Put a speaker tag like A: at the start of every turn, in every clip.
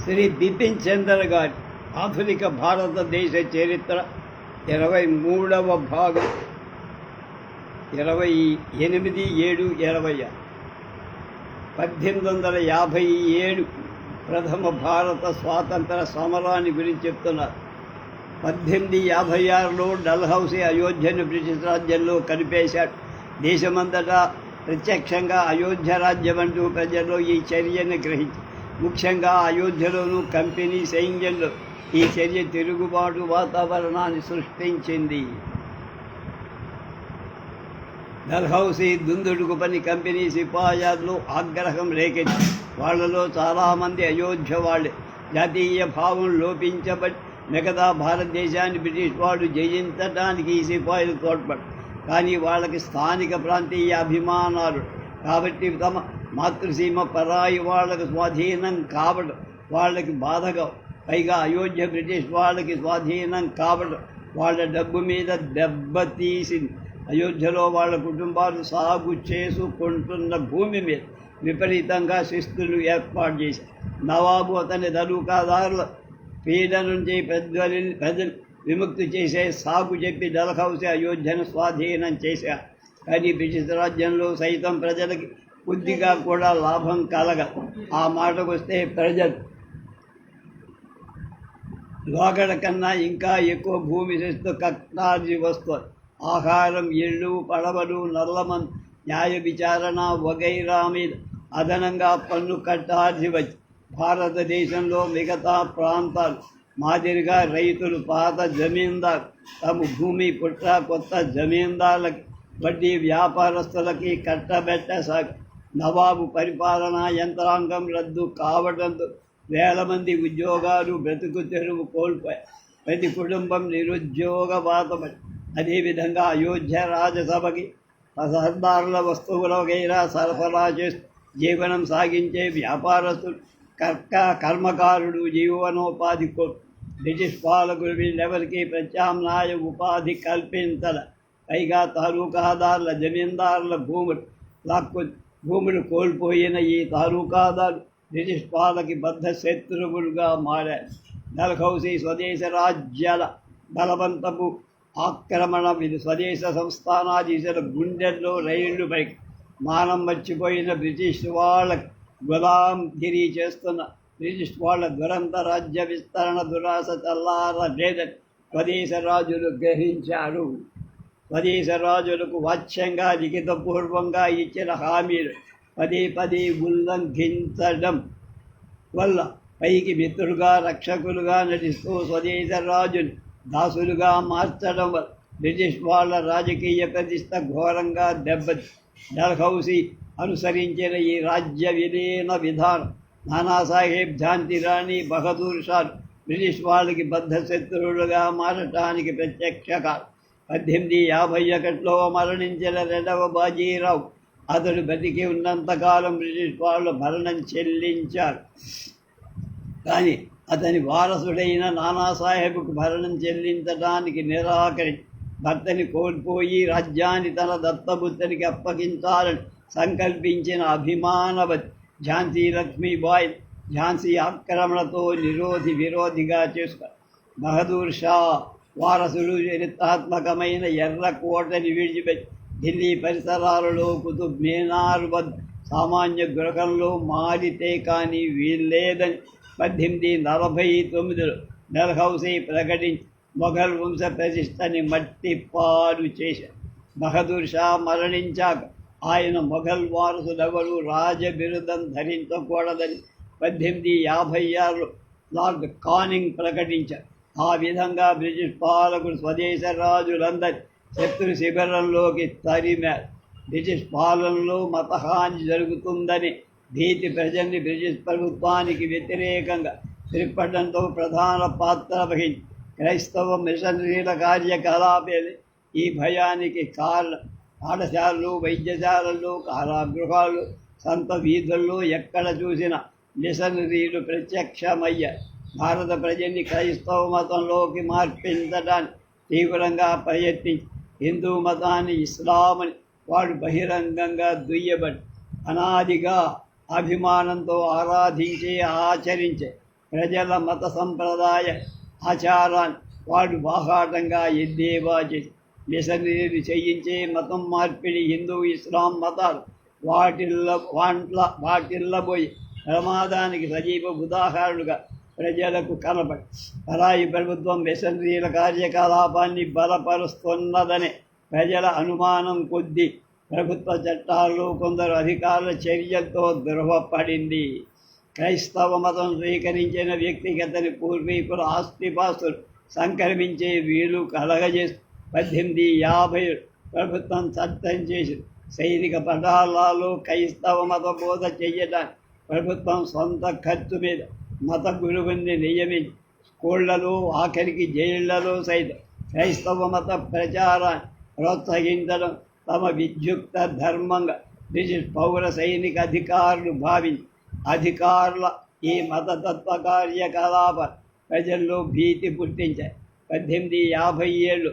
A: శ్రీ బిపిన్ చంద్ర గారి ఆధునిక భారతదేశ చరిత్ర 23వ భాగం 28/7/20 1857 ప్రథమ భారత స్వాతంత్ర సమరాన్ని గురించి చెప్తున్నారు. 1856లో డల్హౌసీ అయోధ్యను బ్రిటిష్ రాజ్యంలో కలిపేశాడు. దేశమంతటా ప్రత్యక్షంగా అయోధ్య రాజ్యం అంటూ ప్రజల్లో ఈ చర్యను గ్రహించి ముఖ్యంగా అయోధ్యలోనూ కంపెనీ సైన్యంలో ఈ చర్య తిరుగుబాటు వాతావరణాన్ని సృష్టించింది. డల్హౌసీ దుందుడుకు పని కంపెనీ సిపాయిల్లో ఆగ్రహం రేకెత్తి వాళ్లలో చాలామంది అయోధ్య వాళ్ళే. జాతీయ భావం లోపించబడి మిగతా భారతదేశాన్ని బ్రిటిష్ వాడు జయించడానికి ఈ సిపాయిలు తోడ్పడు. కానీ వాళ్ళకి స్థానిక ప్రాంతీయ అభిమానాలు కాబట్టి తమ మాతృసీమ పరాయి వాళ్ళకి స్వాధీనం కావడం వాళ్ళకి బాధగా, పైగా అయోధ్య బ్రిటిష్ వాళ్ళకి స్వాధీనం కావడం వాళ్ళ డబ్బు మీద దెబ్బతీసింది. అయోధ్యలో వాళ్ళ కుటుంబాలు సాగు చేసుకుంటున్న భూమి మీద విపరీతంగా శిస్తులు ఏర్పాటు చేశారు. నవాబు అతని దళూకాదారుల పీడ నుంచి ప్రజలు విముక్తి చేసే సాగు చెప్పి డల్హౌసీ అయోధ్యను స్వాధీనం చేశారు. కానీ బ్రిటిష్ రాజ్యంలో సైతం ప్రజలకి కొద్దిగా కూడా లాభం కలగదు. ఆ మాటకు వస్తే ప్రజలు లోగడ కన్నా ఇంకా ఎక్కువ భూమి శిస్తు కట్టాల్సి వస్తుంది. ఆహారం, ఇళ్ళు, పడవలు, నల్లమన్, న్యాయ విచారణ వగైరా మీద అదనంగా పన్ను కట్టాల్సి వచ్చి భారతదేశంలో మిగతా ప్రాంతాలు మాదిరిగా రైతులు, పాత జమీందారు తమ భూమి పుట్ట కొత్త జమీందారులకి, వడ్డీ వ్యాపారస్తులకి కట్టబెట్టసాగి నవాబు పరిపాలనా యంత్రాంగం రద్దు కావడంతో వేల మంది ఉద్యోగాలు బ్రతుకు తెరువు కోల్పోయాయి. ప్రతి కుటుంబం నిరుద్యోగవాతమై. అదేవిధంగా అయోధ్య రాజసభకి సర్దారుల వస్తువుల వగైరా సరఫరా చేస్తూ జీవనం సాగించే వ్యాపారస్తులు, కర్మకారుడు జీవనోపాధి కోరు. బ్రిటిష్ పాలకులు వీళ్ళెవరికి ప్రత్యామ్నాయ ఉపాధి కల్పించాల. పైగా తాలూకాదారుల, జమీందారుల భూములు కోల్పోయిన ఈ తాలూకాదారు బ్రిటిష్ పాలకి బద్ధ శత్రువులుగా మారారు. డల్హౌసీ స్వదేశ రాజ్యాల బలవంతపు ఆక్రమణ స్వదేశ సంస్థానాధీశుల గుండెల్లో రైళ్లు పైకి మానం మర్చిపోయిన బ్రిటిష్ వాళ్ళకి గులాంగిరి చేస్తున్న బ్రిటిష్ వాళ్ళ దురంత రాజ్య విస్తరణ దురాశ చల్లారలేదని స్వదేశ రాజులు గ్రహించారు. స్వదేశ రాజులకు వాచ్యంగా లిఖితపూర్వంగా ఇచ్చిన హామీలు పదే ఉల్లంఘించడం వల్ల పైకి మిత్రులుగా, రక్షకులుగా నటిస్తూ స్వదేశ రాజుని దాసులుగా మార్చడం వల్ల బ్రిటిష్ వాళ్ళ రాజకీయ ప్రతిష్ట ఘోరంగా దెబ్బతి. డల్హౌసీ అనుసరించిన ఈ రాజ్య విలీన విధానం నానాసాహెబ్, ఝాన్సీ రాణి, బహదూర్ షా బ్రిటిష్ వాళ్ళకి బద్ధ శత్రువులుగా మారటానికి ప్రత్యక్ష కారణం. 1851లో మరణించిన రెండవ బాజీరావు అతడు బతికి ఉన్నంతకాలం బ్రిటిష్ వాళ్ళు భరణం చెల్లించారు. కానీ అతని వారసుడైన నానాసాహెబ్కు భరణం చెల్లించడానికి నిరాకరించి భర్తని కోల్పోయి రాజ్యాన్ని తన దత్తపుత్రునికి అప్పగించాలని సంకల్పించిన అభిమానవతి ఝాన్సీ లక్ష్మీబాయి ఝాన్సీ ఆక్రమణతో విరోధిగా చేసుకున్నారు. బహదూర్ షా వారసులు చరిత్రాత్మకమైన ఎర్రకోటని విడిచిపెట్టి ఢిల్లీ పరిసరాలలో కుతుబ్ మీనార్ వద్ద సామాన్య గృహంలో మారితే కానీ వీల్లేదని 1849లో డల్హౌసీ ప్రకటించి మొఘల్ వంశ ప్రతిష్టని మట్టిపాలు చేశారు. బహదూర్ షా మరణించాక ఆయన మొఘల్ వారసులెవరూ రాజబిరుదం ధరించకూడదని 1856లో లార్డ్ కానింగ్ ప్రకటించారు. ఆ విధంగా బ్రిటిష్ పాలకులు స్వదేశ రాజులందరి శత్రు శిబిరంలోకి తరిమారు. బ్రిటిష్ పాలనలో మతహాని జరుగుతుందని భీతి ప్రజల్ని బ్రిటిష్ ప్రభుత్వానికి వ్యతిరేకంగా త్రిప్పడంతో ప్రధాన పాత్ర వహించి క్రైస్తవ మిషనరీల కార్యకలాపాలు ఈ భయానికి కారణం. పాఠశాలలు, వైద్యశాలలు, కారాగృహాలు, సంత వీధుల్లో ఎక్కడ చూసినా మిషనరీలు ప్రత్యక్షమయ్యారు. భారత ప్రజల్ని క్రైస్తవ మతంలోకి మార్పించడానికి తీవ్రంగా ప్రయత్నించి హిందూ మతాన్ని ఇస్లామని వాడు బహిరంగంగా దుయ్యబడి అనాదిగా అభిమానంతో ఆరాధించే ఆచరించే ప్రజల మత సంప్రదాయ ఆచారాన్ని వాడు బాహాటంగా ఎద్దేవా చేసి మిషనరీలు చేయించే మతం మార్పిడి హిందూ ఇస్లాం మతాలు వాటిల్లబోయి ప్రమాదానికి సజీవ ఉదాహరణలుగా ప్రజలకు కనబడి పరాయి ప్రభుత్వం మిషనరీల కార్యకలాపాన్ని బలపరుస్తున్నదనే ప్రజల అనుమానం కొద్దీ ప్రభుత్వ చట్టాల్లో కొందరు అధికారుల చర్యలతో ధృవపడింది. క్రైస్తవ మతం స్వీకరించిన వ్యక్తికి అతని పూర్వీకుల ఆస్తిపాస్తులు సంక్రమించే వీలు కలగజేస్తూ 1850 ప్రభుత్వం చట్టం చేసి సైనిక పటాలలో క్రైస్తవ మత బోధ చేయడానికి ప్రభుత్వం సొంత ఖర్చు మీద మత గురువుని నియమించి స్కూళ్లలో ఆఖరికి జైళ్లలో సైతం క్రైస్తవ మత ప్రచారాన్ని ప్రోత్సహించడం తమ విద్యుక్త ధర్మంగా బ్రిటిష్ పౌర సైనిక అధికారులు భావించి అధికారుల ఈ మతతత్వ కార్యకలాప ప్రజల్లో భీతి పుట్టించాయి. 1857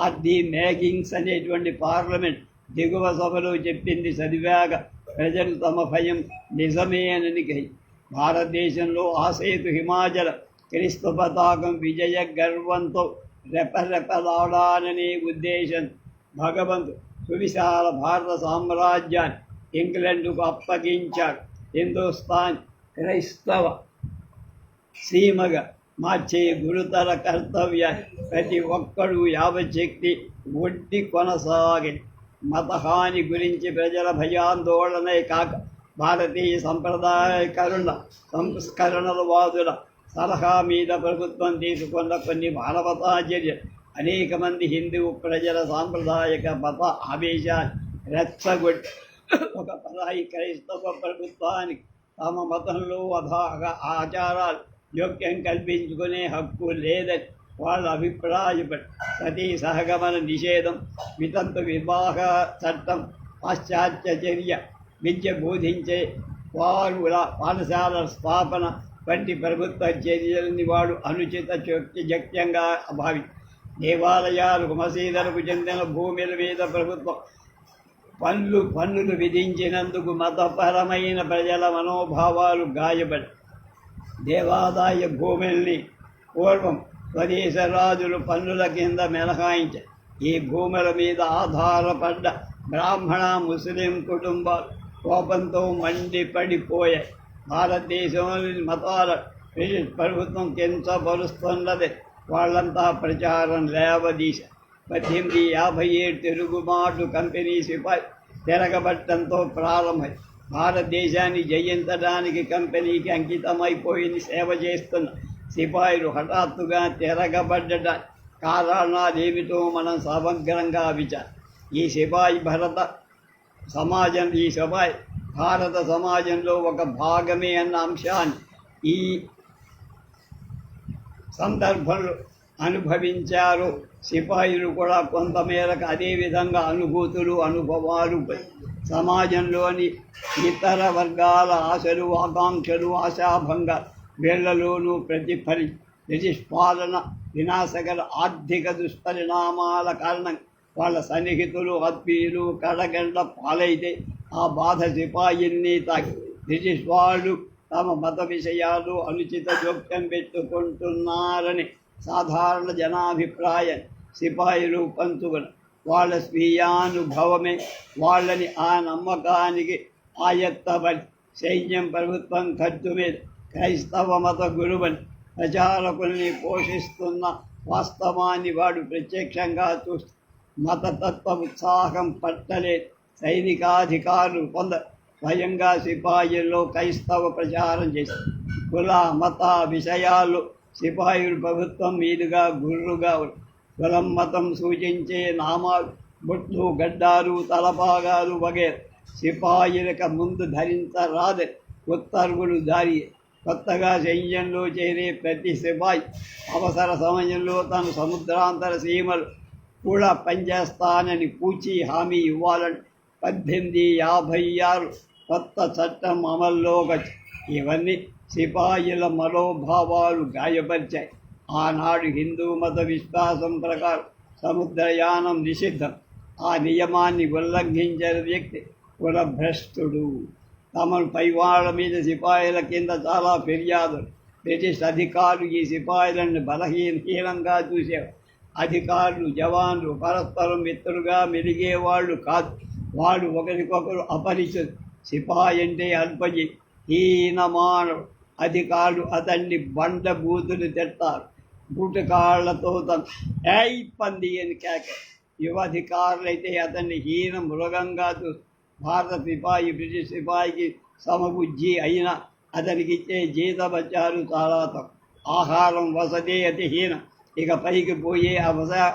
A: ఆర్డి మేకింగ్స్ అనేటువంటి పార్లమెంట్ దిగువ సభలో చెప్పింది చదివాక ప్రజలు తమ భయం నిజమేనని గ్రహించారు. భారతదేశంలో ఆసేతు హిమాచల క్రీస్తు పతాకం విజయ గర్వంతో రెపరెపలాడాలనే ఉద్దేశం భగవంతుడు సువిశాల భారత సామ్రాజ్యాన్ని ఇంగ్లండ్కు అప్పగించాడు. హిందుస్థాన్ క్రైస్తవ సీమగా మార్చే గురుతర కర్తవ్యాన్ని ప్రతి ఒక్కరూ యావశక్తి ఒడ్డి కొనసాగింది. మతహాని గురించి ప్రజల భయాందోళనే కాక భారతీయ సంప్రదాయకరుణ సంస్కరణల వాదుల సలహా మీద ప్రభుత్వం తీసుకున్న కొన్ని మానవతా చర్యలు అనేక మంది హిందూ ప్రజల సాంప్రదాయక మత ఆవేశాన్ని రెచ్చగొట్టి ఒక పరాయి క్రైస్తవ ప్రభుత్వానికి తమ మతంలో ఆచారాలు జోక్యం కల్పించుకునే హక్కు లేదని వాళ్ళ అభిప్రాయపడి సతీ సహగమన నిషేధం, వితంతు వివాహ చట్టం, పాశ్చాత్య చర్య, విద్య బోధించే వారుల పాఠశాలల స్థాపన వంటి ప్రభుత్వ చర్యలని వాడు అనుచిత జక్యంగా భావి దేవాలయాలకు మసీదులకు చెందిన భూముల మీద ప్రభుత్వం పన్నులు విధించినందుకు మతపరమైన ప్రజల మనోభావాలు గాయపడి దేవాదాయ భూముల్ని పూర్వం స్వదేశ రాజులు పన్నుల కింద మినహాయించారు. ఈ భూముల మీద ఆధారపడ్డ బ్రాహ్మణ ముస్లిం కుటుంబాలు కోపంతో మండిపడిపోయాయి. భారతదేశంలోని మతాల బ్రిటిష్ ప్రభుత్వం కించపరుస్తున్నది వాళ్ళంతా ప్రచారం లేవదీశారు. 1857 తెలుగుమాటు కంపెనీ సిపాయి తిరగబట్టంతో ప్రారంభమై భారతదేశాన్ని జయించడానికి కంపెనీకి అంకితమైపోయింది సేవ చేస్తున్న సిపాయిలు హఠాత్తుగా తిరగబడ్డటానికి కారణాలేమిటో మనం సమగ్రంగా విచారం. ఈ సిపాయి భారత సమాజంలో ఒక భాగమే అన్న అంశాన్ని ఈ సందర్భంలో అనుభవించారు. సిపాయిలు కూడా కొంతమేరకు అదేవిధంగా అనుభవాలు సమాజంలోని ఇతర వర్గాల ఆశలు, ఆకాంక్షలు, ఆశాభంగ వీళ్లలోనూ ప్రతిఫలి బ్రిటిష్ పాలన వినాశకర ఆర్థిక దుష్పరిణామాల కారణంగా వాళ్ళ సన్నిహితులు, ఆత్మీయులు కడగండ్ల పాలైతే ఆ బాధ సిపాయిల్ని తాకి బ్రిటిష్ వాళ్ళు తమ మత విషయాలు అనుచిత జోక్యం పెట్టుకుంటున్నారని సాధారణ జనాభిప్రాయం సిపాయిలు పంచుకుని వాళ్ళ స్వీయానుభవమే వాళ్ళని ఆ నమ్మకానికి ఆయత్తబడి సైన్యం ప్రభుత్వం ఖర్చు మీద క్రైస్తవ మత గురువుని ప్రచారకుల్ని పోషిస్తున్న వాస్తవాన్ని వాడు ప్రత్యక్షంగా చూస్తూ మతతత్వ ఉత్సాహం పట్టలేదు. సైనికాధికారులు స్వయంగా సిపాయిల్లో క్రైస్తవ ప్రచారం చేస్తారు. కుల మత విషయాలు సిపాయిలు ప్రభుత్వం మీదుగా గుర్రుగా కులం మతం సూచించే నామాలు, బొట్లు, గడ్డాలు, తలపాగాలు వగేరా సిపాయిలకు ముందు ధరించరాదని ఉత్తర్వులు జారీ. కొత్తగా సైన్యంలో చేరే ప్రతి సిపాయి అవసర సమయంలో తను సముద్రాంతర సీమలు కూడా పనిచేస్తానని పూచి హామీ ఇవ్వాలని 1856 కొత్త చట్టం అమల్లోకి వచ్చి ఇవన్నీ సిపాయిల మనోభావాలు గాయపరిచాయి. ఆనాడు హిందూ మత విశ్వాసం ప్రకారం సముద్రయానం నిషిద్ధం. ఆ నియమాన్ని ఉల్లంఘించిన వ్యక్తి కులభ్రష్టుడు. తమను పైవాళ్ల మీద సిపాయిల కింద చాలా ఫిర్యాదులు బ్రిటిష్ అధికారులు ఈ సిపాయిలను బలహీనంగా చూసేవారు. అధికారులు జవాన్లు పరస్పరం మిత్రులుగా మెలిగేవాళ్ళు కాదు. వాళ్ళు ఒకరికొకరు అపరిచితులు. సిపాయి అంటే అల్పజీ, హీనమానవుడు. అధికారులు అతన్ని బండ బూతులు తిడతారు. బూటకాళ్లతో ఏయ్ పంది అని కేక. యువ అధికారులైతే అతన్ని హీన మృగంగా భారత సిపాయి బ్రిటిష్ సిపాయికి సమబుద్ధి అయినా అతనికి ఇచ్చే జీతభత్యాలు చాలా తక్కువ. ఆహారం వసతి అతి హీనం. ఇక పైకి పోయే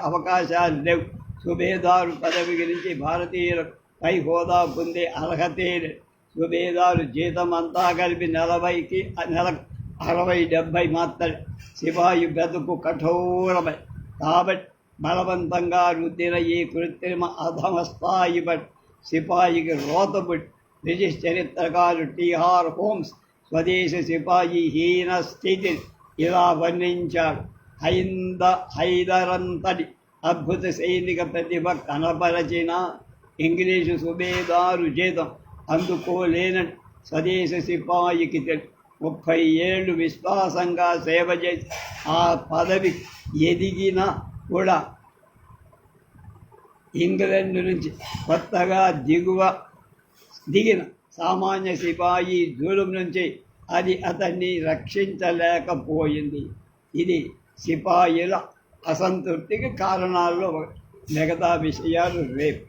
A: అవకాశాలు లేవు. సుబేదారు పదవి గురించి భారతీయులు పై హోదా పొందే అర్హతే లేదు. సుబేదారు జీతం అంతా కలిపి నెలకు 60-70 మాత్రమే. సిపాయి బ్రతుకు కఠోరమై కాబట్టి బలవంతంగా రుద్దిన ఈ కృత్రిమ అధమ స్థాయి బట్టి సిపాయికి రోతబుట్టి. బ్రిటిష్ చరిత్రకారుడు టీఆర్ హోమ్స్ స్వదేశ సిపాయి హీన స్థితిని ఇలా వర్ణించాడు. హైదరంతటి అద్భుత సైనిక ప్రతిభ కనపరచిన ఇంగ్లీషు సుబేదారు జీతం అందుకోలేనని స్వదేశ సిపాయికి తెలుసు. 30 ఏళ్ళు విశ్వాసంగా సేవ చేసి ఆ పదవి ఎదిగినా కూడా ఇంగ్లాండ్ నుంచి కొత్తగా దిగిన సామాన్య సిపాయి జూలుం నుంచి అది అతన్ని రక్షించలేకపోయింది. ఇది సిపాయిల అసంతృప్తికి కారణాల్లో మిగతా విషయాలు రేపు.